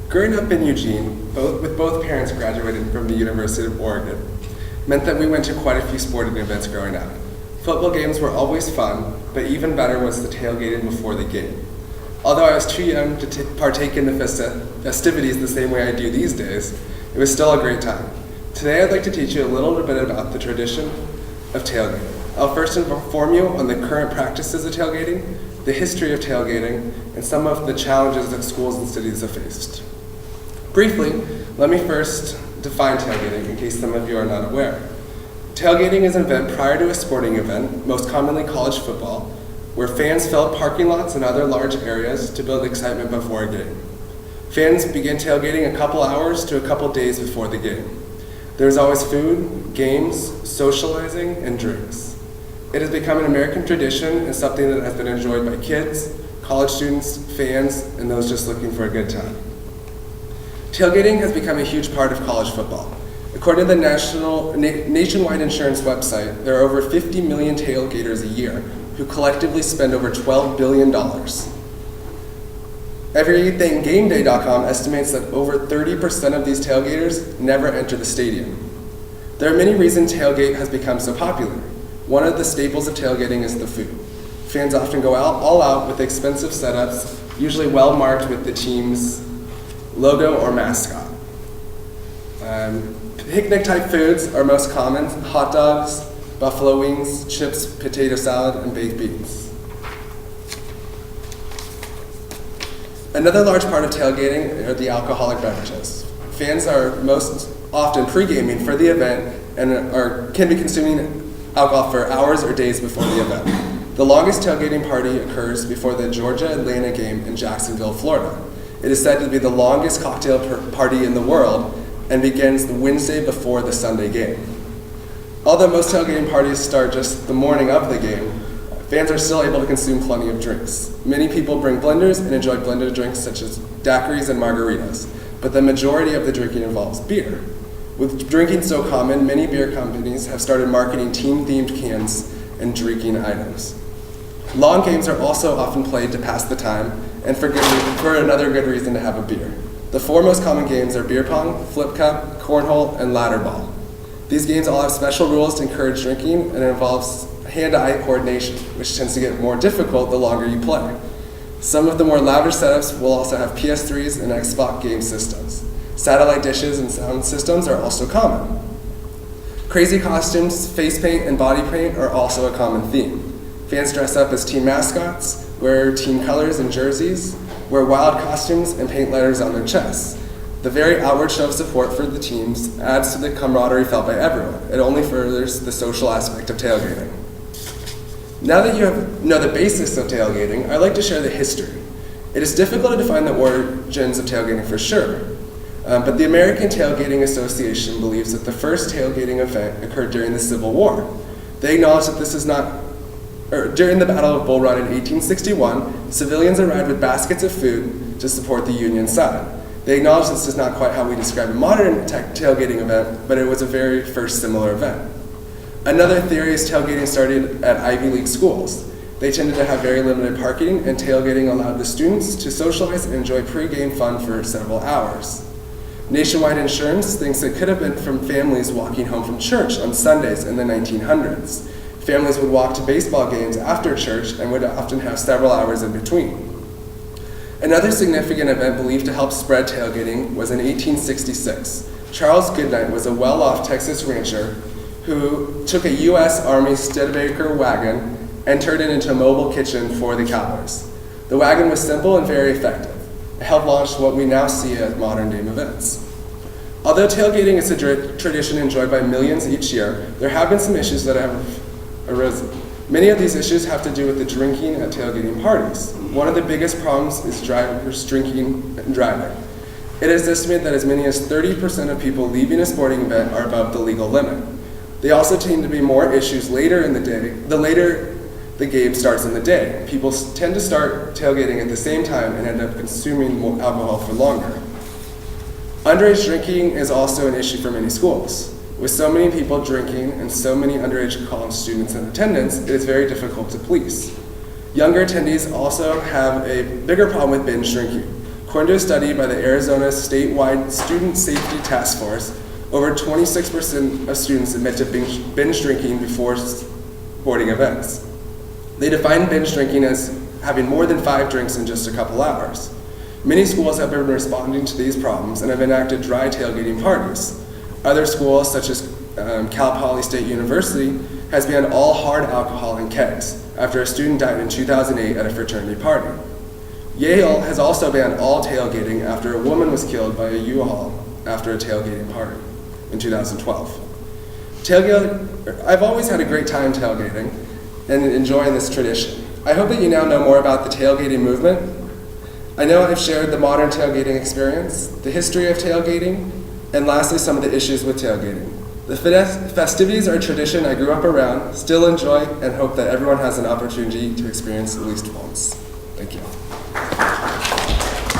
Growing up in Eugene, with both parents graduating from the University of Oregon, meant that we went to quite a few sporting events growing up. Football games were always fun, but even better was the tailgating before the game. Although I was too young to partake in the festivities the same way I do these days, it was still a great time. Today I'd like to teach you a little bit about the tradition of tailgating. I'll first inform you on the current practices of tailgating, the history of tailgating, and some of the challenges that schools and cities have faced. Briefly, let me first define tailgating in case some of you are not aware. Tailgating is an event prior to a sporting event, most commonly college football, where fans fill up parking lots and other large areas to build excitement before a game. Fans begin tailgating a couple hours to a couple days before the game. There's always food, games, socializing, and drinks. It has become an American tradition and something that has been enjoyed by kids, college students, fans, and those just looking for a good time. Tailgating has become a huge part of college football. According to the nationwide insurance website, there are over 50 million tailgaters a year who collectively spend over $12 billion. EverythingGameDay.com estimates that over 30% of these tailgaters never enter the stadium. There are many reasons tailgate has become so popular. One of the staples of tailgating is the food. Fans often go all out with expensive setups, usually well marked with the team's logo or mascot. Picnic type foods are most common: hot dogs, buffalo wings, chips, potato salad, and baked beans. Another large part of tailgating are the alcoholic beverages. Fans are most often pre-gaming for the event and can be consuming alcohol for hours or days before the event. The longest tailgating party occurs before the Georgia-Atlanta game in Jacksonville, Florida. It is said to be the longest cocktail party in the world and begins the Wednesday before the Sunday game. Although most tailgating parties start just the morning of the game, fans are still able to consume plenty of drinks. Many people bring blenders and enjoy blended drinks such as daiquiris and margaritas, but the majority of the drinking involves beer. With drinking so common, many beer companies have started marketing team-themed cans and drinking items. Long games are also often played to pass the time and for another good reason to have a beer. The four most common games are beer pong, flip cup, cornhole, and ladder ball. These games all have special rules to encourage drinking, and it involves hand-eye coordination, which tends to get more difficult the longer you play. Some of the more lavish setups will also have PS3s and Xbox game systems. Satellite dishes and sound systems are also common. Crazy costumes, face paint, and body paint are also a common theme. Fans dress up as team mascots, wear team colors and jerseys, wear wild costumes, and paint letters on their chests. The very outward show of support for the teams adds to the camaraderie felt by everyone. It only furthers the social aspect of tailgating. Now that you know the basics of tailgating, I'd like to share the history. It is difficult to define the origins of tailgating for sure, but the American Tailgating Association believes that the first tailgating event occurred during the Civil War. They acknowledge that this is not during the Battle of Bull Run in 1861, civilians arrived with baskets of food to support the Union side. They acknowledge this is not quite how we describe a modern tailgating event, but it was a very first similar event. Another theory is tailgating started at Ivy League schools. They tended to have very limited parking, and tailgating allowed the students to socialize and enjoy pre-game fun for several hours. Nationwide Insurance thinks it could have been from families walking home from church on Sundays in the 1900s. Families would walk to baseball games after church and would often have several hours in between. Another significant event believed to help spread tailgating was in 1866. Charles Goodnight was a well-off Texas rancher who took a U.S. Army Studebaker wagon and turned it into a mobile kitchen for the cowboys. The wagon was simple and very effective. It helped launch what we now see as modern-day events. Although tailgating is a tradition enjoyed by millions each year, there have been some issues that have arisen. Many of these issues have to do with the drinking at tailgating parties. One of the biggest problems is drivers drinking and driving. It is estimated that as many as 30% of people leaving a sporting event are above the legal limit. They also tend to be more issues later in the day. The later the game starts in the day, people tend to start tailgating at the same time and end up consuming more alcohol for longer. Underage drinking is also an issue for many schools. With so many people drinking and so many underage college students in attendance, it is very difficult to police. Younger attendees also have a bigger problem with binge drinking. According to a study by the Arizona statewide Student Safety Task Force, over 26% of students admit to binge drinking before sporting events. They define binge drinking as having more than 5 drinks in just a couple hours. Many schools have been responding to these problems and have enacted dry tailgating parties. Other schools, such as Cal Poly State University, has banned all hard alcohol and kegs after a student died in 2008 at a fraternity party. Yale has also banned all tailgating after a woman was killed by a U-Haul after a tailgating party in 2012. I've always had a great time tailgating and enjoying this tradition. I hope that you now know more about the tailgating movement. I know I've shared the modern tailgating experience, the history of tailgating, and lastly, some of the issues with tailgating. The festivities are a tradition I grew up around, still enjoy, and hope that everyone has an opportunity to experience at least once. Thank you.